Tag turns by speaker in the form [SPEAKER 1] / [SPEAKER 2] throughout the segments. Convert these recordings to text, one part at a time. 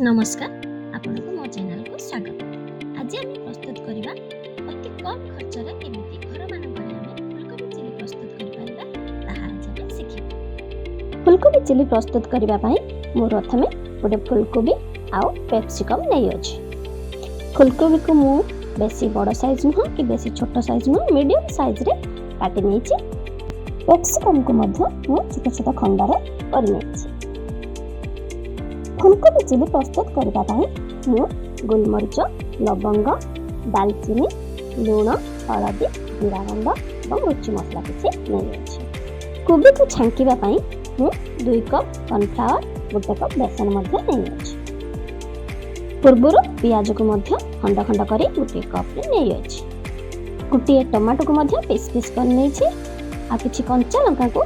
[SPEAKER 1] नमस्कार आपनको मो चैनल को स्वागत। आज आम प्रस्तुत करबा अति कम खर्च रे केमिति घर मानकरे आमे फुलकोबी चिली प्रस्तुत करि पारिबा ताहा आज आमे सिखिबा। फुलकोबी चिली प्रस्तुत करबा पई मो प्रथमे गोटे फुलकोबी आउ कैप्सिकम नै अछि। फुलकोबी को मु बेसी बड़ साइज न कि बेसी छोट साइज न मीडियम साइज रे काटि नेछि। कैप्सिकम को मध्य मु छोट छोट खंड रे करि नेछि। फुलकोबी चिली प्रस्तुत करबा पई मु गोलमरिच, लवंग, दालचीनी, लूण, हळदी, जीरा गुंड और रुचि मसला किछि नै अछि। कोबी को छांकीबा पई मु 2 कप कॉर्नफ्लावर, 1 कप बेसन मध्य नै अछि। पूर्वरु पियाज को मध्य खंड खंड करी 1 कप रे नै अछि। गुटिए टमाटो को मध्य पीस पीस कर नै छी। आ किछि कंचा लंका को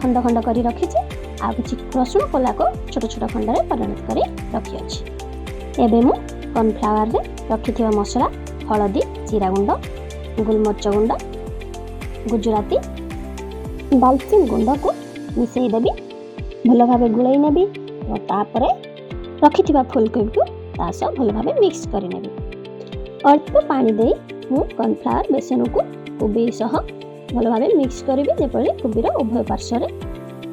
[SPEAKER 1] खंड खंड करी रखी छी। आ किछि रसुण कोला को छोट छोट खंड रे परिणत करी रखी अछि। एबे मु कॉर्नफ्लावर रे रखिथिबा मसला हळदी, जीरा गुंड, गोलमरिच गुंड, गुजराती, दालचीनी गुंड को मिसई देबी। भलो भाबे गुळै नेबी और तापरे रखिथिबा फुलकोबी को तास भलो भाबे मिक्स करि नेबी। अल्प पानी देई मु कॉर्नफ्लावर बेसन को कोबी सह भलो भाबे मिक्स करबी जेपरि कोबी रो उभय पार्श्व रे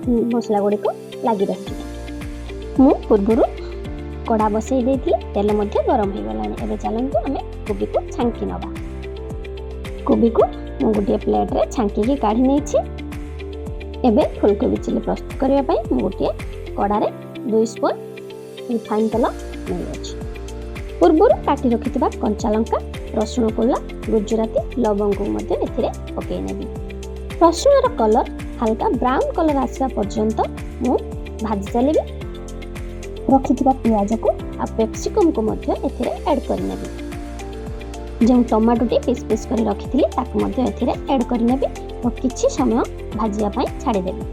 [SPEAKER 1] मसला गुडी को लागि रही। मु पूर्वरु कड़ा बसई देथि, तेल मध्य गरम हो गलानी। एबे चलंतु हमें कोबी को छांकी नबा। कोबी को मु गुडी प्लेट रे छांकी के काढी नै छी। एबे फुलकोबी चिली प्रस्तुत करिया पई मु गुडी कड़ा रे 2 स्पून रिफाइन तेल नै अछि। पूर्वरु काटी रखितबा कंचा लंका, रसुण कोला, गुजराती, लवंग को मध्य एथिरे पकै नेबी। रसुण रो कलर हल्का ब्राउन कलर आसवा पर्यंत मु भाजी चलेबी। रखिथिबा पियाज को आ कैप्सिकम को मध्य एथिरे ऐड कर नेबी। जे टमाटो टी पीस पीस कर रखिथिली ताक मध्य एथिरे ऐड कर नेबी और किछि समय भाजिया पई छाडी देबी।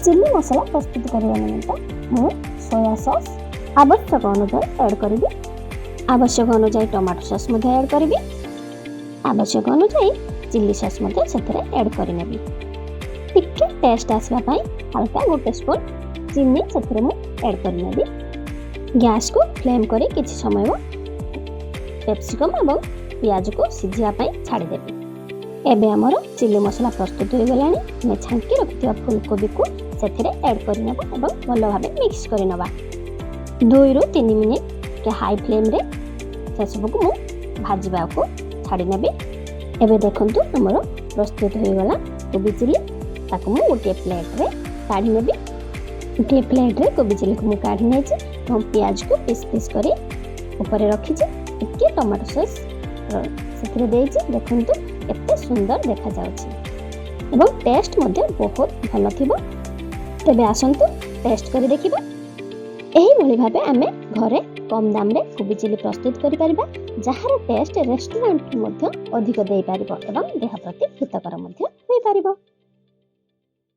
[SPEAKER 1] चिली मसाला प्रस्तुत करबा निमित्त मु सोया सॉस आवश्यक अनुसार ऐड करबी। आवश्यक अनुसार टमाटो सॉस मध्य ऐड करबी। आवश्यक अनुसार चिली सॉस मध्य सेथरे ऐड कर नेबी। टिके टेस्ट आसवा पई हल्का 1 स्पून चीनी सेथरे मु ऐड कर नेबी। गैस को फ्लेम करी किछि समय कैप्सिकम एवं पियाज को सिझिया पई छाडी देबी। एबे हमर चिली मसाला प्रस्तुत हो गलानी। मैं छांकी रखिथिबा फुलकोबी को सेथरे ऐड कर नेबा एवं भलो भाबे मिक्स कर नेबा। 2 रु 3 मिनिट के हाई फ्लेम रे सेसब को मु भाजीबा को छाडी नेबी। एबे देखंतु हमर प्रस्तुत हो गला कोबी चिली। ताको मु गोटे प्लेट रे काढी नेबी। गोटे प्लेट रे कोबी चिली को मु काढी नै छी। हम प्याज को पीस पीस करी ऊपर रखी छी। टिके टमाटो सॉस सेथरे देई छी। देखंतु एते सुंदर देखा जाउची एवं टेस्ट मध्ये बहुत भलो थिबो। तबे आसंतु टेस्ट करी देखिबा। एही भली भाबे आमे घरे कम दाम रे कोबी चिली प्रस्तुत करि परिबा, जहार टेस्ट रेस्टोरेंट मध्ये अधिक देई परिबो एवं देह प्रति हितकर मध्ये होई परिबो।